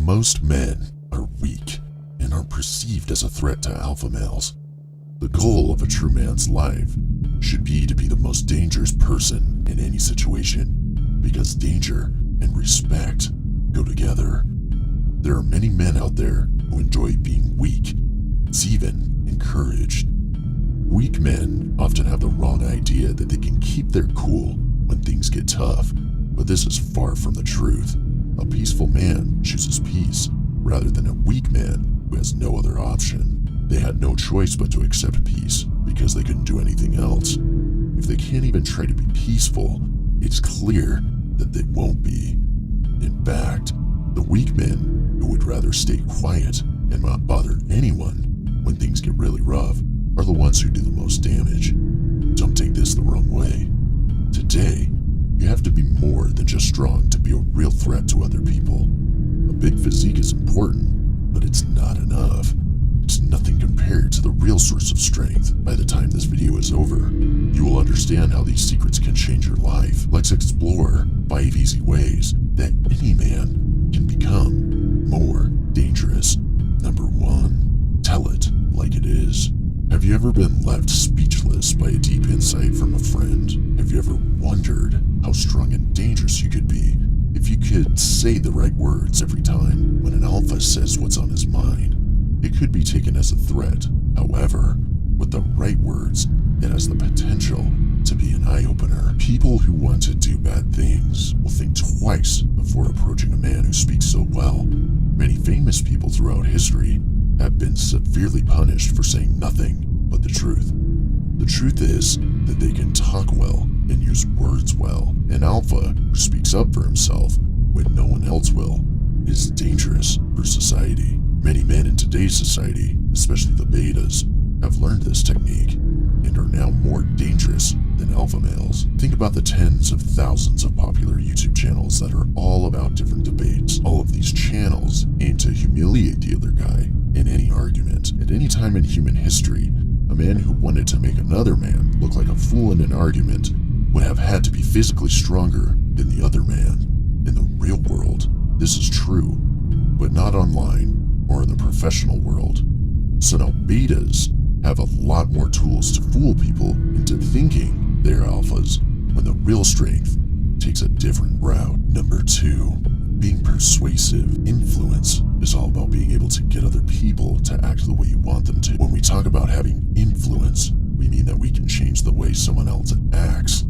Most men are weak and are perceived as a threat to alpha males. The goal of a true man's life should be to be the most dangerous person in any situation, because danger and respect go together. There are many men out there who enjoy being weak. It's even encouraged. Weak men often have the wrong idea that they can keep their cool when things get tough, but this is far from the truth. A peaceful man chooses peace rather than a weak man who has no other option. They had no choice but to accept peace because they couldn't do anything else. If they can't even try to be peaceful, it's clear that they won't be. In fact, the weak men who would rather stay quiet and not bother anyone when things get really rough are the ones who do the most damage. Don't take this the wrong way. Today, you have to be more than just strong to be a real threat to other people. A big physique is important, but it's not enough. It's nothing compared to the real source of strength. By the time this video is over, you will understand how these secrets can change your life. Let's explore 5 easy ways that any man can become more dangerous. Number 1, tell it like it is. Have you ever been left speechless by a deep insight from a friend? Have you ever wondered how strong and dangerous you could be if you could say the right words every time when an alpha says what's on his mind? It could be taken as a threat. However, with the right words, it has the potential to be an eye-opener. People who want to do bad things will think twice before approaching a man who speaks so well. Many famous people throughout history have been severely punished for saying nothing but the truth. The truth is that they can talk well and use words well. An alpha who speaks up for himself when no one else will is dangerous for society. Many men in today's society, especially the betas, have learned this technique and are now more dangerous than alpha males. Think about the tens of thousands of popular YouTube channels that are all about different debates. All of these channels aim to humiliate the other guy in any argument. At any time in human history, a man who wanted to make another man look like a fool in an argument would have had to be physically stronger than the other man. In the real world, this is true, but not online or in the professional world. So now betas have a lot more tools to fool people into thinking they're alphas when the real strength takes a different route. Number 2, being persuasive. Influence is all about being able to get other people to act the way you want them to. When we talk about having influence, we mean that we can change the way someone else acts.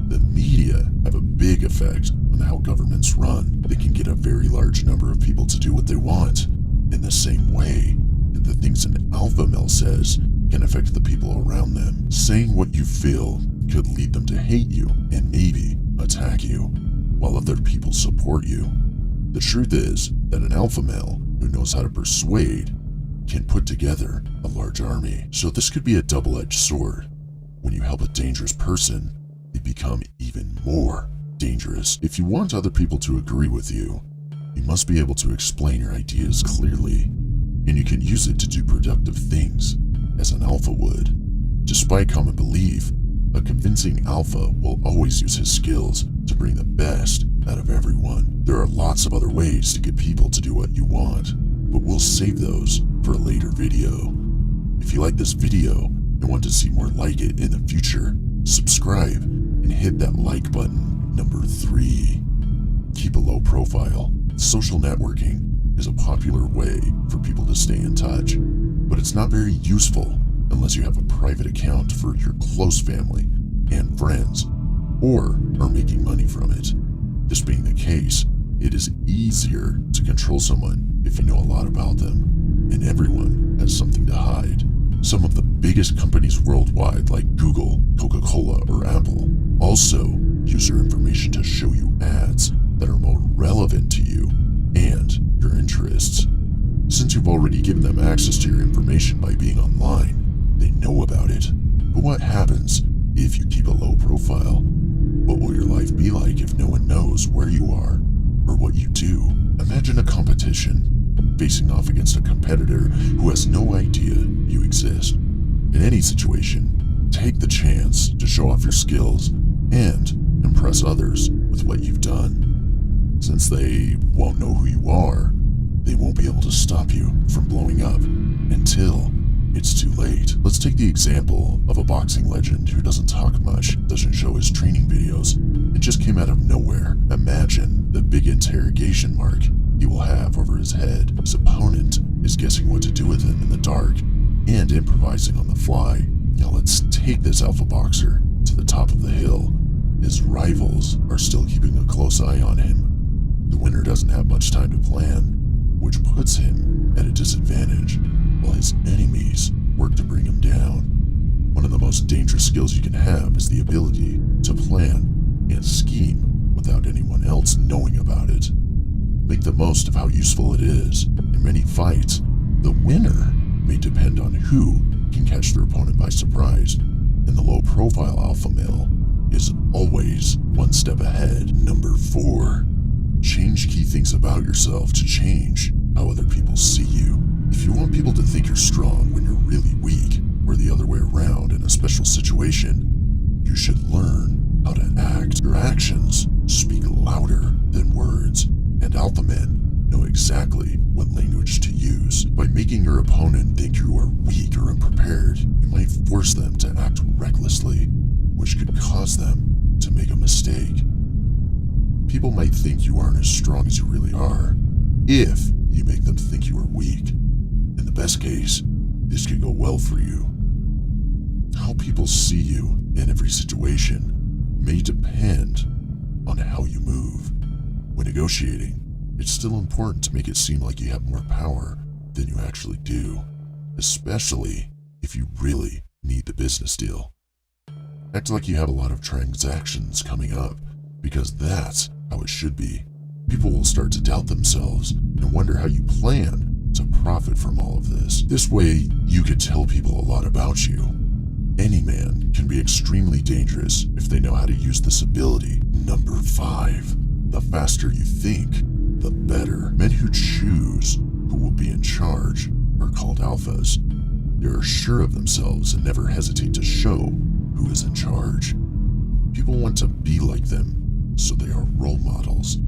The media have a big effect on how governments run. They can get a very large number of people to do what they want. In the same way that the things an alpha male says can affect the people around them. Saying what you feel could lead them to hate you and maybe attack you, while other people support you. The truth is that an alpha male who knows how to persuade can put together a large army. So this could be a double-edged sword. When you help a dangerous person, they become even more dangerous. If you want other people to agree with you, you must be able to explain your ideas clearly, and you can use it to do productive things, as an alpha would. Despite common belief, a convincing alpha will always use his skills to bring the best out of everyone. There are lots of other ways to get people to do what you want, but we'll save those for a later video. If you like this video and want to see more like it in the future, subscribe and hit that like button. Number 3, keep a low profile. Social networking is a popular way for people to stay in touch, but it's not very useful unless you have a private account for your close family and friends, or are making money from it. This being the case, it is easier to control someone if you know a lot about them, and everyone has something to hide. Some of the biggest companies worldwide, like Google, Coca-Cola, or Apple, also use your information to show you ads that are more relevant to you and your interests. Since you've already given them access to your information by being online, they know about it. But what happens if you keep a low profile? What will your life be like if no one knows where you are or what you do? Imagine a competition, facing off against a competitor who has no idea you exist. In any situation, take the chance to show off your skills and impress others with what you've done. Since they won't know who you are, able to stop you from blowing up until it's too late. Let's take the example of a boxing legend who doesn't talk much, doesn't show his training videos, and just came out of nowhere. Imagine the big interrogation mark he will have over his head. His opponent is guessing what to do with him in the dark and improvising on the fly. Now let's take this alpha boxer to the top of the hill. His rivals are still keeping a close eye on him. The winner doesn't have much time to plan, which puts him at a disadvantage, while his enemies work to bring him down. One of the most dangerous skills you can have is the ability to plan and scheme without anyone else knowing about it. Make the most of how useful it is. In many fights, the winner may depend on who can catch their opponent by surprise, and the low-profile alpha male is always one step ahead. Number 4. Change key things about yourself to change how other people see you. If you want people to think you're strong when you're really weak, or the other way around in a special situation, you should learn how to act. Your actions speak louder than words, and alpha men know exactly what language to use. By making your opponent think you are weak or unprepared, you might force them to act recklessly, which could cause them to make a mistake. People might think you aren't as strong as you really are if you make them think you are weak. In the best case, this could go well for you. How people see you in every situation may depend on how you move. When negotiating, it's still important to make it seem like you have more power than you actually do, especially if you really need the business deal. Act like you have a lot of transactions coming up, because that's how it should be. People will start to doubt themselves and wonder how you plan to profit from all of this. This way, you could tell people a lot about you. Any man can be extremely dangerous if they know how to use this ability. Number 5. The faster you think, the better. Men who choose who will be in charge are called alphas. They are sure of themselves and never hesitate to show who is in charge. People want to be like them, so they are role models.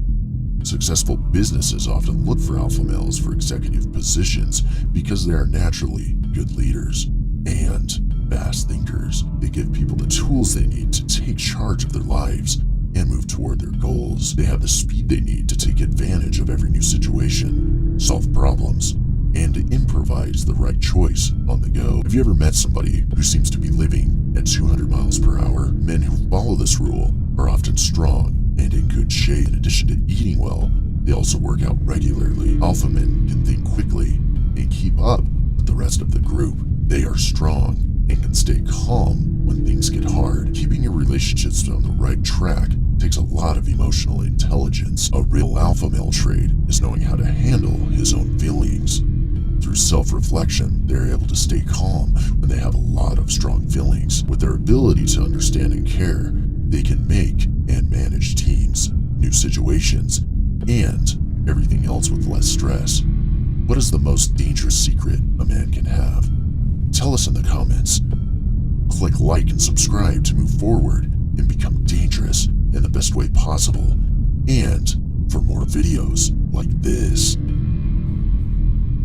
Successful businesses often look for alpha males for executive positions because they are naturally good leaders and fast thinkers. They give people the tools they need to take charge of their lives and move toward their goals. They have the speed they need to take advantage of every new situation, solve problems, and to improvise the right choice on the go. Have you ever met somebody who seems to be living at 200 miles per hour? Men who follow this rule are often strong and in good shape. In addition to eating well, they also work out regularly. Alpha men can think quickly and keep up with the rest of the group. They are strong and can stay calm when things get hard. Keeping your relationships on the right track takes a lot of emotional intelligence. A real alpha male trait is knowing how to handle his own feelings. Through self-reflection, they're able to stay calm when they have a lot of strong feelings. With their ability to understand and care, they can make and manage teams, new situations, and everything else with less stress. What is the most dangerous secret a man can have? Tell us in the comments. Click like and subscribe to move forward and become dangerous in the best way possible, and for more videos like this.